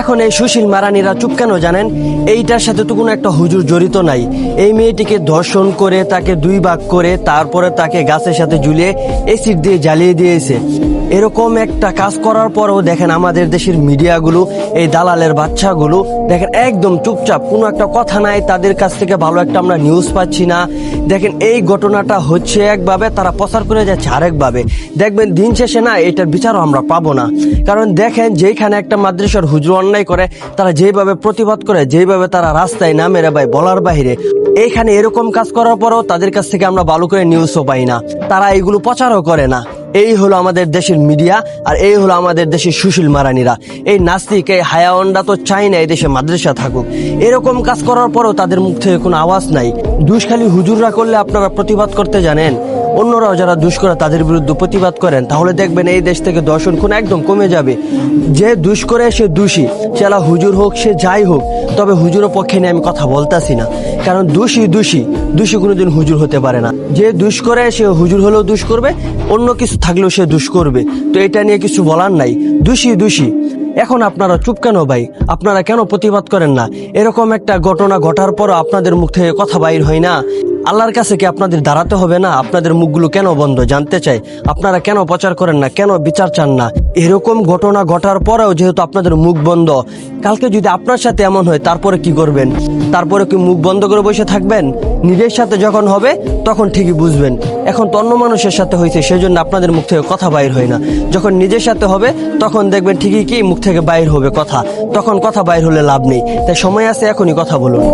এখন এই সুশীল মারানিরা চুপ কেন জানেন? এইটার সাথে তো কোনো একটা হুজুর জড়িত নাই। এই মেয়েটিকে ধর্ষণ করে তাকে 2 ভাগ করে তারপরে তাকে গাছের সাথে ঝুলিয়ে এসিড দিয়ে জ্বালিয়ে দিয়েছে। এরকম একটা কাজ করার পরেও দেখেন আমাদের দেশের মিডিয়াগুলো, এই দালালের বাচ্চাগুলো দেখেন একদম চুপচাপ, কোনো একটা কথা নাই, তাদের কাছ থেকে ভালো একটা আমরা নিউজ পাচ্ছি না। দেখেন এই ঘটনাটা হচ্ছে একভাবে, তারা প্রচার করে যাচ্ছে আরেকভাবে। দেখবেন দিন শেষে না এটার বিচারও আমরা পাবো না। কারণ দেখেন যেইখানে একটা মাদ্রাসার হুজুর অন্যায় করে, তারা যেইভাবে প্রতিবাদ করে, যেইভাবে তারা রাস্তায় নামে রে ভাই বলার বাহিরে, এইখানে এরকম কাজ করার পরেও তাদের কাছ থেকে আমরা ভালো করে নিউজও পাই না, তারা এগুলো প্রচারও করে না। এই হলো আমাদের দেশের মিডিয়া, আর এই হলো আমাদের দেশের সুশীল মারানিরা। এই নাস্তিক, এই হায়াওয়ান্ডা তো চাই না এই দেশে মাদ্রাসা থাকুক। এরকম কাজ করার পরও তাদের মুখ থেকে কোনো আওয়াজ নাই। দুষ্খালি হুজুররা করলে আপনারা প্রতিবাদ করতে জানেন, অন্যরাও যারা দুষ করে তাদের বিরুদ্ধে প্রতিবাদ করেন, তাহলে দেখবেন এই দেশ থেকে দর্শন খুন একদম কমে যাবে। যে দুষ করে সে দোষী, সেটা হুজুর হোক, সে যাই হোক। তবে হুজুরের পক্ষে নিয়ে আমি কথা বলতেছি না, কারণ দোষী কোনোদিন হুজুর হতে পারে না। যে দুষ করে সে হুজুর হলেও দুষ করবে, অন্য কিছু থাকলেও সে দুষ করবে। তো এটা নিয়ে কিছু বলার নাই, দোষী। এখন আপনারা চুপ কেন ভাই? আপনারা কেন প্রতিবাদ করেন না? এরকম একটা ঘটনা ঘটার পরও আপনাদের মুখ থেকে কথা বাইর হয় না। আল্লাহর কাছে কি আপনাদের দাঁড়াতে হবে না? আপনাদের মুখগুলো কেন বন্ধ জানতে চাই। আপনারা কেন প্রচার করেন না, কেন বিচার চান না? এরকম ঘটনা ঘটার পরেও যেহেতু আপনাদের মুখ বন্ধ, কালকে যদি আপনার সাথে এমন হয় তারপরে কি করবেন? তারপরে কি মুখ বন্ধ করে বসে থাকবেন? নিজের সাথে যখন হবে তখন ঠিকই বুঝবেন। এখন তো অন্য মানুষের সাথে হয়েছে, সেজন্য আপনাদের মুখ থেকে কথা বাইর হয় না। যখন নিজের সাথে হবে তখন দেখবেন ঠিকই কি মুখ থেকে বাইর হবে কথা, তখন কথা বাইর হলে লাভ নেই। তাই সময় আছে, এখনই কথা বলুন।